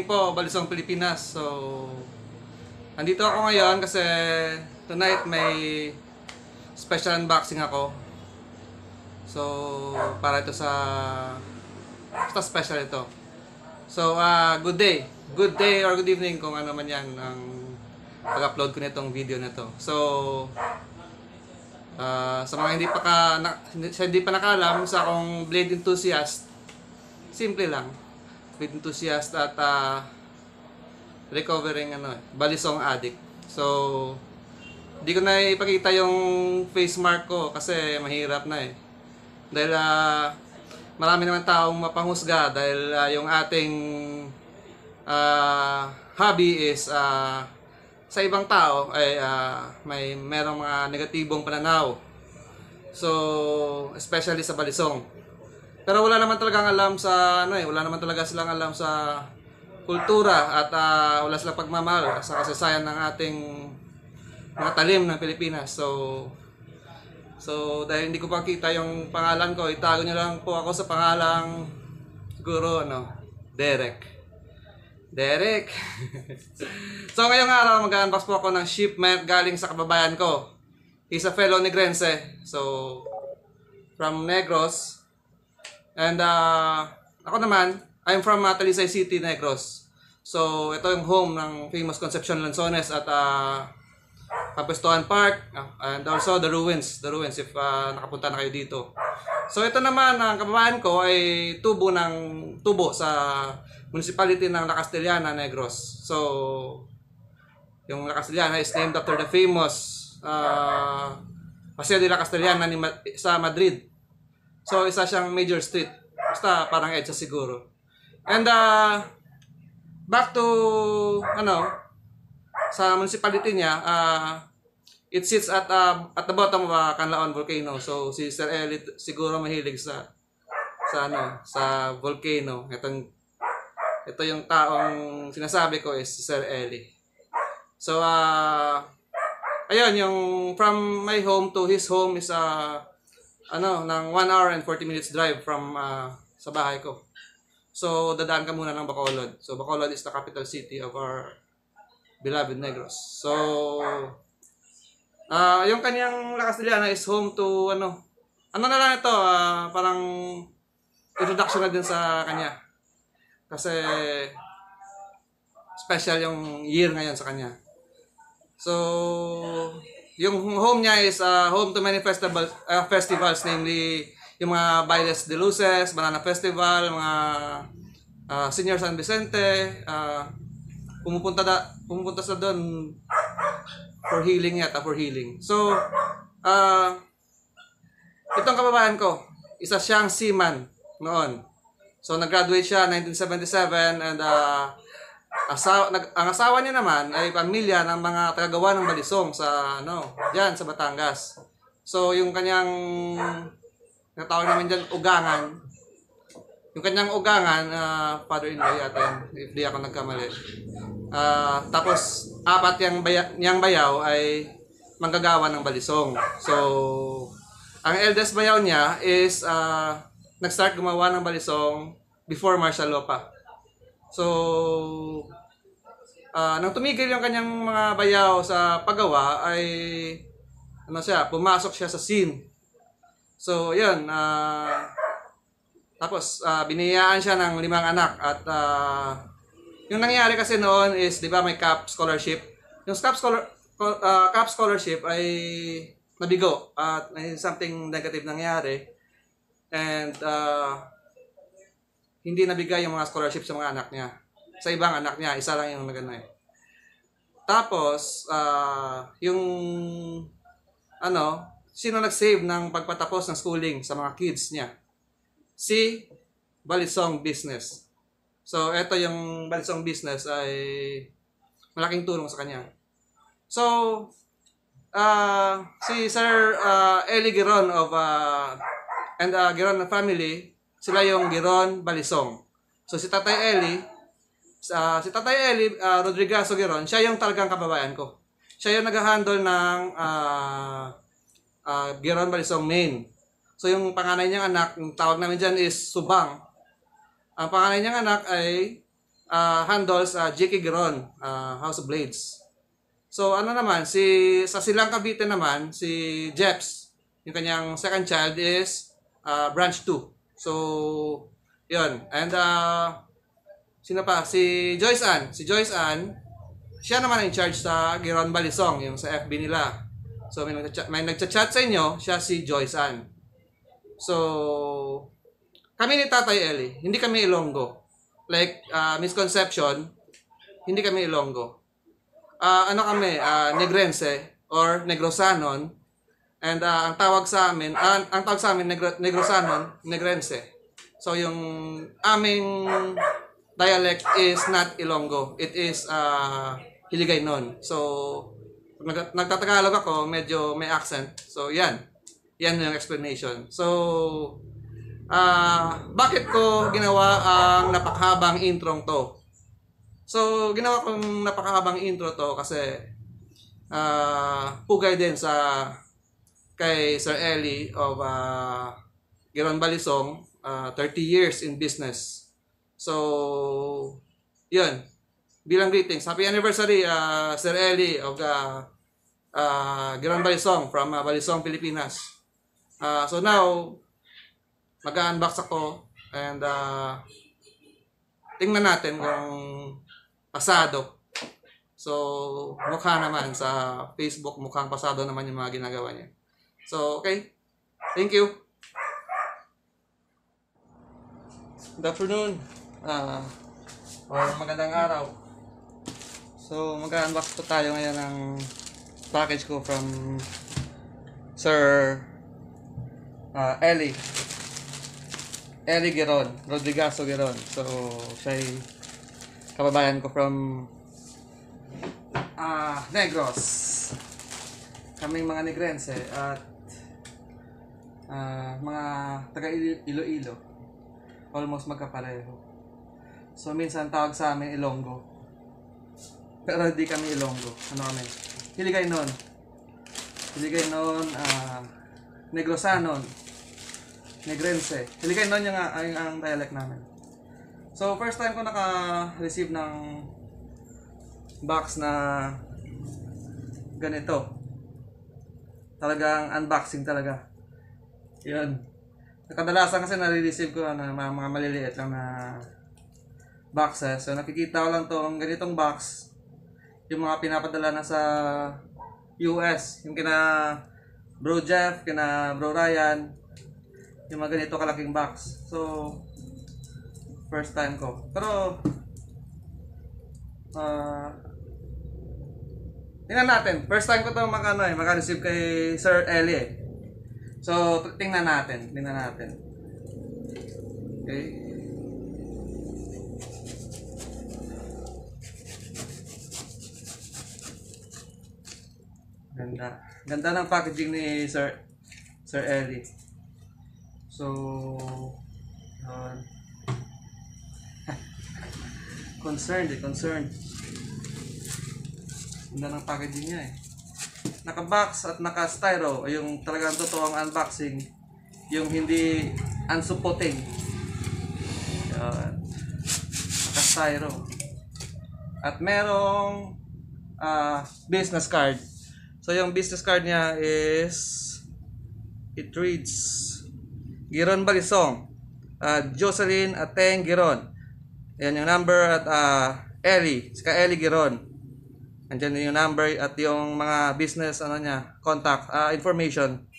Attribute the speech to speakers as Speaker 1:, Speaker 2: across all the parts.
Speaker 1: po, Balisong, Pilipinas. So, andito ako ngayon kasi tonight may special unboxing ako. So, para ito basta special ito. So, good day. Good day or good evening kung ano man yan ang pag-upload ko nitong video na to. So, sa mga hindi pa nakaalam sa akong blade enthusiast, simple lang. Blade enthusiast at recovering balisong addict. So, di ko na ipakita yung face mark ko kasi mahirap na eh. Dahil marami naman taong mapanghusga dahil yung ating hobby is sa ibang tao ay merong mga negatibong pananaw. So, especially sa balisong. Pero wala naman talagang alam sa wala naman talaga silang alam sa kultura at wala silang pagmamahal sa kasaysayan ng ating mga talim ng Pilipinas. So dahil hindi ko pa kita yung pangalan ko, itago niyo lang po ako sa pangalang siguro Derek. So ngayong araw mag-unbox po ako ng shipment galing sa kababayan ko. He's a fellow Negrense. So from Negros. And ako naman, I'm from Talisay City, Negros. So ito yung home ng famous Concepcion Lanzones at Kapestuhan Park and also the ruins if nakapunta na kayo dito. So ito naman ang kababayan ko ay tubo sa municipality ng La Castellana, Negros. So yung La Castellana is named after the famous Paseo de la Castellana sa Madrid. So isa siyang major street. Basta parang EDSA siguro. And back to sa municipality niya, it sits at the bottom of Canlaon volcano. So si Sir Eli siguro mahilig sa volcano. Ito yung taong sinasabi ko is si Sir Eli. So ayun, yung from my home to his home is ng 1 hour and 40 minutes drive from sa bahay ko. So dadaan ka muna ng Bacolod. So Bacolod is the capital city of our beloved Negros. So yung kanyang La Castellana is home to na lang ito, parang introduction na din sa kanya. Kasi special yung year ngayon sa kanya. So yung home niya is home to many festivals, namely yung mga Bailes de Luces, Banana Festival, mga Senior San Vicente, pumupunta sa doon for healing for healing. So, itong kababayan ko, isa siyang seaman noon. So, nag-graduate siya 1977 and ang asawa niya naman ay pamilya ng mga tagagawa ng balisong sa diyan sa Batangas. So, yung kanyang natawag namin diyan ugangan. Yung kanyang ugangan, father-in-law yata, if di ako nagkamali. Tapos, 4 yang bayaw ay manggagawa ng balisong. So, ang eldest bayaw niya is nag-start gumawa ng balisong before martial law pa. So, nang tumigil yung kanyang mga bayaw sa paggawa ay pumasok siya sa scene. So, yun, tapos biniyayaan siya ng 5 anak at yung nangyari kasi noon is, 'di ba, may CAP scholarship. Yung CAP scholarship ay nabigo at may something negative nangyari. And hindi nabigay yung mga scholarship sa mga anak niya. Sa ibang anak niya, isa lang yung nagana. Tapos yung sino nag-save ng pagpatapos ng schooling sa mga kids niya? Si Balisong Business. So, ito yung Balisong Business ay malaking tulong sa kanya. So, si Sir Eli Giron and Giron family, sila yung Giron Balisong. So, si Tatay Eli Rodrigazo Giron, siya yung talagang kababayan ko. Siya yung nag-handle ng Giron Balisong main. So, yung panganay niyang anak, yung tawag namin dyan is Subang. Ang panganay niyang anak ay handles JK Giron, House of Blades. So ano naman, sa Silang Cavite naman, si Jeps, yung kanyang second child is branch 2. So, yun. And sino pa? Si Joyce Ann. Si Joyce Ann, siya naman ang in charge sa Giron Balisong, yung sa FB nila. So, may nagchat sa inyo, siya si Joyce Ann. So, kami ni Tatay Eli, hindi kami Ilonggo. Like, misconception, hindi kami Ilonggo. Ano kami, Negrense or Negrosanon. And ang tawag sa amin, Negrosanon, Negrense. So, yung aming dialect is not Ilonggo. It is Hiligaynon. So, pag nagtatagalog ako, medyo may accent. So, yan. Yan yung explanation. So, bakit ko ginawa ang napakahabang introng to? So, ginawa kong napakahabang intro to kasi pugay din kay Sir Eli of Giron Balisong, 30 years in business. So, yun. Bilang greetings, happy anniversary Sir Eli of the Giron Balisong from Balisong, Pilipinas. So now, mag-unbox ako and tingnan natin kung pasado. So, mukha naman sa Facebook, mukhang pasado naman yung mga ginagawa niya. So, okay. Thank you. Good afternoon. Or magandang araw. So, mag-unbox po tayo ngayon ng package ko from Sir Eli Giron, Rodrigazo Giron. So, siya ay kababayan ko from Negros. Kaming mga Negrense at mga taga Iloilo. Almost magkapareho. So, minsan tawag sa amin Ilonggo. Pero hindi kami Ilonggo. Ano kami? Hiligaynon, Negrosanon, Negrense. Hiligaynon yung ang dialect namin. So, first time ko naka-receive ng box na ganito. Talagang unboxing talaga. Yun. Kadalasan kasi nare-receive ko na mga maliliit lang na boxes. So, nakikita ko lang tong ganitong box. Yung mga pinapadala na sa US. Yung kina Bro Jeff, kina Bro Ryan. Yung mga ganito kalaking box. So, first time ko. Pero, tingnan natin. First time ko ito maka-receive kay Sir Eli. So, tingnan natin. Okay. Ganda ng packaging ni Sir Eli. So, concerned. Ganda ng packaging niya eh. Naka-box at naka-styro, yung talagang totoong unboxing, yung hindi unsupporting. Naka-styro. At merong business card. So yung business card niya is, it reads Giron Balisong, Jocelyn Ateng Giron. Ayan yung number at Eli Giron. Andiyan yung number at yung mga business contact information.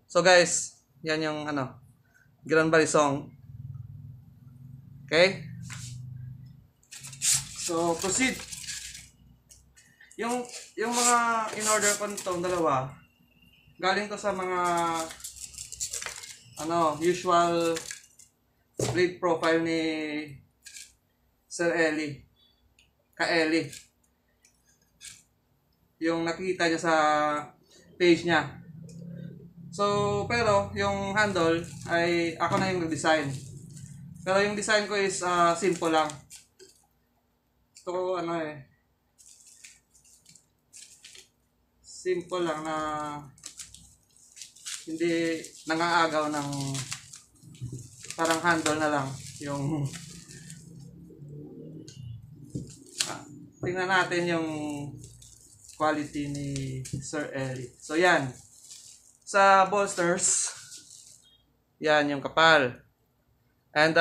Speaker 1: So guys, yan yung Giron Balisong. Okay? So proceed. Yung mga in-order ko nitong dalawa, galing to sa mga usual blade profile ni Sir Eli. Ka-Eli. Yung nakita niya sa page niya. So, pero yung handle ay ako na yung nag-design. Pero yung design ko is simple lang. Ito simple lang na hindi nangaagaw ng parang handle na lang yung tingnan natin yung quality ni Sir Eli. So yan, sa bolsters, yan yung kapal. And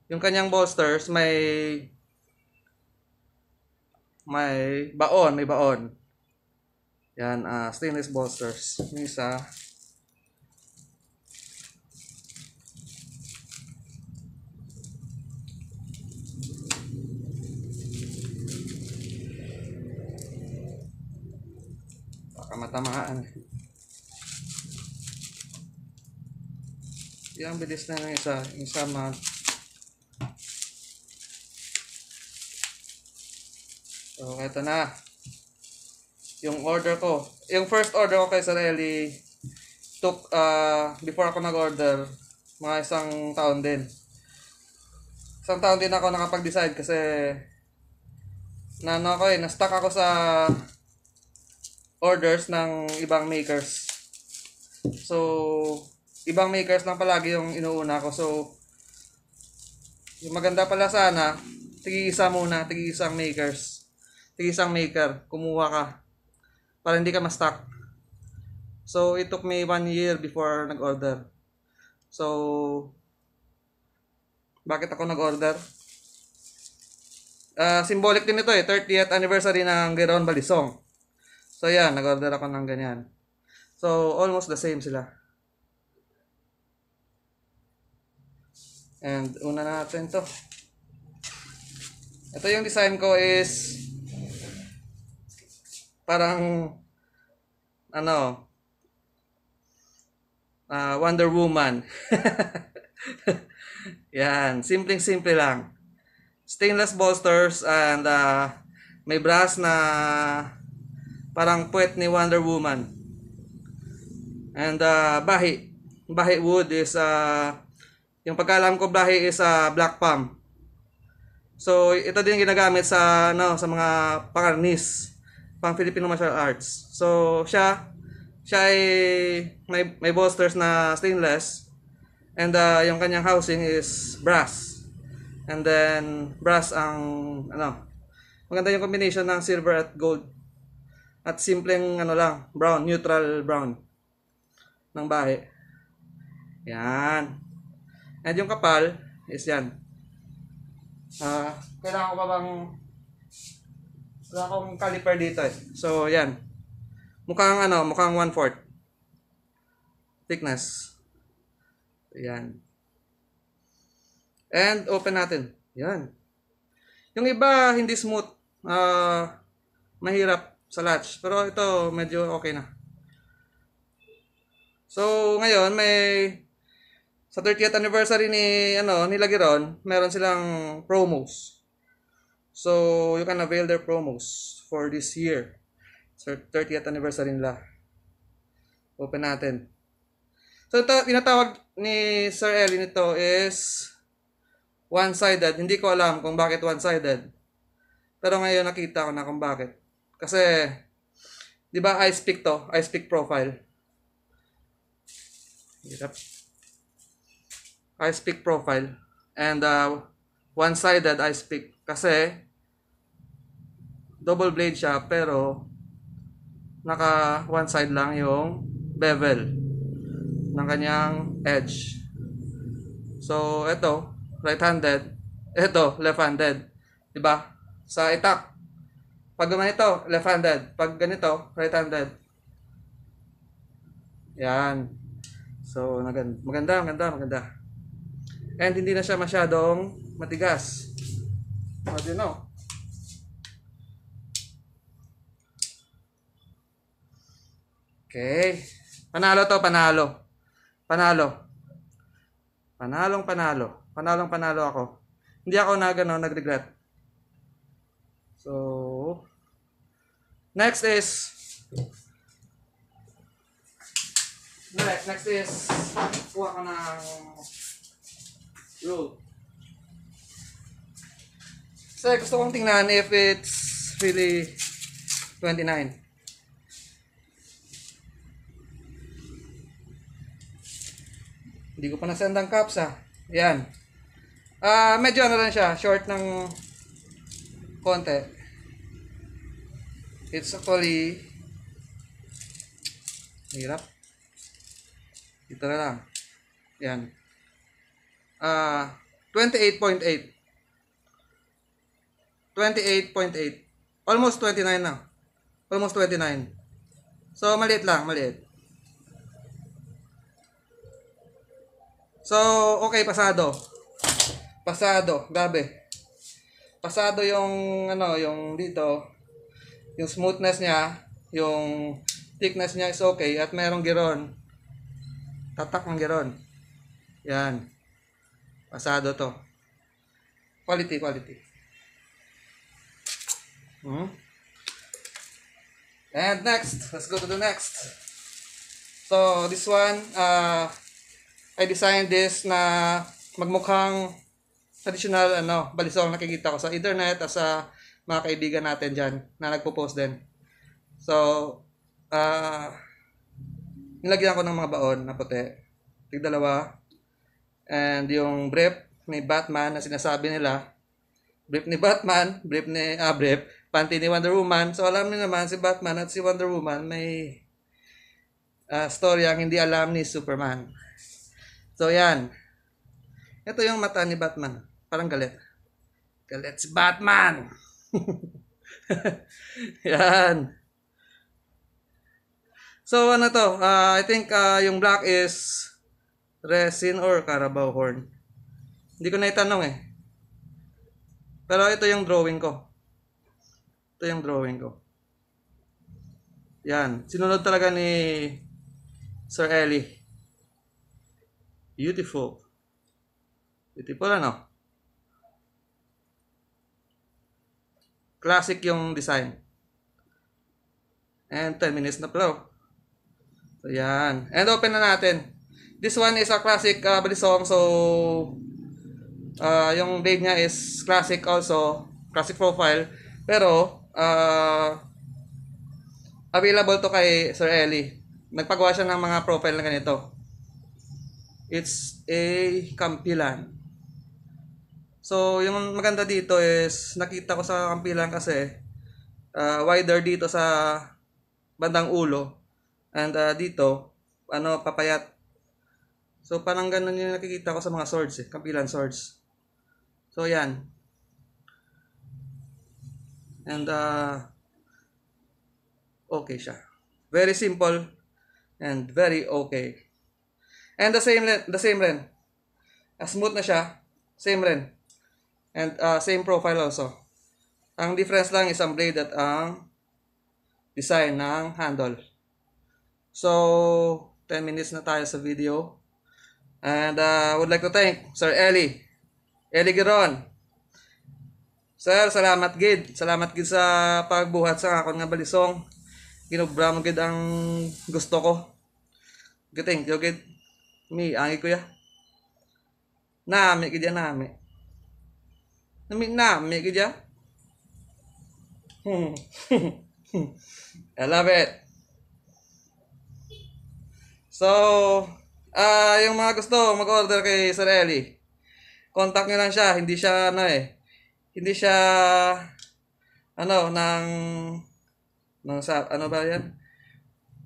Speaker 1: yung kanyang bolsters may baon. Yan, stainless bolsters. Yung isa, baka matamaan. Yung bilis na ng isa. Yung isa So, eto na. Yung order ko. Yung first order ko kay Sir Eli took, before ako nag-order, mga isang taon din. Isang taon din ako nakapag-decide kasi na-stuck ako sa orders ng ibang makers. So, ibang makers lang palagi yung inuuna ko. So, yung maganda pala sana, tig-isa muna, tig-isang maker, kumuha ka para hindi ka ma-stuck. So, it took me 1 year before nag-order. So, bakit ako nag-order? Symbolic din ito 30th anniversary ng Geron Balisong. So, yan, nag-order ako ng ganyan. So, almost the same sila. And, una natin to. Ito yung design ko is parang Wonder Woman. Yan, simple lang. Stainless bolsters and may brass na parang puwet ni Wonder Woman. And bahi wood is yung pagkaalam ko bahi is black palm. So ito din ginagamit sa sa mga pangarnis, pang Filipino martial arts. So siya ay may bolsters na stainless and yung kanyang housing is brass. And then brass ang maganda yung combination ng silver at gold. At simpleng lang, brown, neutral brown ng bahi. Yan. And yung kapal is yan. Kailangan ko pa bang wala akong caliper dito So yan. Mukhang 1/4 thickness. Yan. And open natin. Yan. Yung iba hindi smooth. Mahirap sa latch. Pero ito medyo okay na. So ngayon sa 30th anniversary ni Geron, meron silang promos. So you can avail their promos for this year. So 30th anniversary nila. Open natin. So ito tinatawag ni Sir Eli nito is one-sided. Hindi ko alam kung bakit one-sided. Pero ngayon nakita ko na kung bakit. Kasi 'di ba ice pick profile. Hirap. Ice pick profile and one-sided ice pick kasi double blade siya pero naka one side lang yung bevel ng kanyang edge. So ito right-handed, ito left-handed, 'di ba? Sa itak pag ganito left-handed, pag ganito right-handed. Yan. So maganda. And hindi na siya masyadong matigas. How do you know? Okay. Panalo to, panalo. Panalong ako. Hindi ako nag-regret. So, next is kuha ko ng rule. So, gusto kong tingnan if it's really 29. Hindi ko pa nasend ang caps Yan. Medyo rin siya, short ng konti. It's actually hirap. Ito na lang. Yan. 28.8. 28.8. Almost 29 na. Almost 29. So, maliit lang, maliit. So, okay, pasado. Pasado, gabi. Pasado yung, yung dito. Yung smoothness niya, yung thickness niya is okay. At mayroong giron. Tatak ng giron. Yan. Pasado to. Quality, quality. And next, let's go to the next. So, this one, I designed this na magmukhang traditional, balisong nakikita ko sa internet at sa mga kaibigan natin dyan na nagpo-post din. So, nilagyan ko ng mga baon na puti. Tig-dalawa. And yung brief ni Batman na sinasabi nila, brief ni Batman, panty ni Wonder Woman. So, alam niyo naman, si Batman at si Wonder Woman may story ang hindi alam ni Superman. So, yan. Ito yung mata ni Batman. Parang galit. Galit si Batman! Yan. So, ano to? I think yung black is resin or Carabao horn. Hindi ko na itanong eh. Pero ito yung drawing ko. Ito yung drawing ko. Yan. Sinunod talaga ni Sir Ellie. Beautiful. Beautiful, ano? Classic yung design. And 10 minutes na pala. So, yan. And open na natin. This one is a classic balisong. So, yung blade niya is classic also. Classic profile. Pero, available to kay Sir Ellie. Nagpagawa siya ng mga profile na ganito. It's a kampilan. So, yung maganda dito is, nakita ko sa kampilan kasi, wider dito sa bandang ulo. And dito, papayat. So, parang ganun yung nakikita ko sa mga swords eh. Kampilan swords. So, yan. And, okay siya. Very simple. And very okay. And the same rin. Smooth na siya. Same rin. And same profile also. Ang difference lang is ang blade at ang design ng handle. So, 10 minutes na tayo sa video. And would like to thank Sir Ellie Giron. Sir, salamat gid. Salamat gid sa pagbuhat sa akon nga balisong. Ginubra mo gid ang gusto ko. Thank you gid. Angi ko ya. Nami gid ya nami. Nami gid ya. I love it. So, yung mga gusto mag-order kay Sir Ellie, contact nyo lang siya. Hindi siya, hindi siya, ba yan?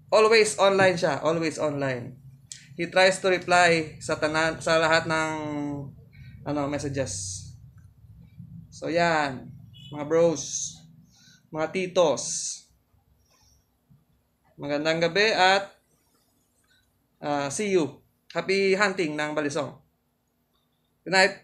Speaker 1: Always online siya. Always online. He tries to reply sa lahat ng, messages. So, yan. Mga bros. Mga titos. Magandang gabi at see you. Happy hunting ng balisong. Good night.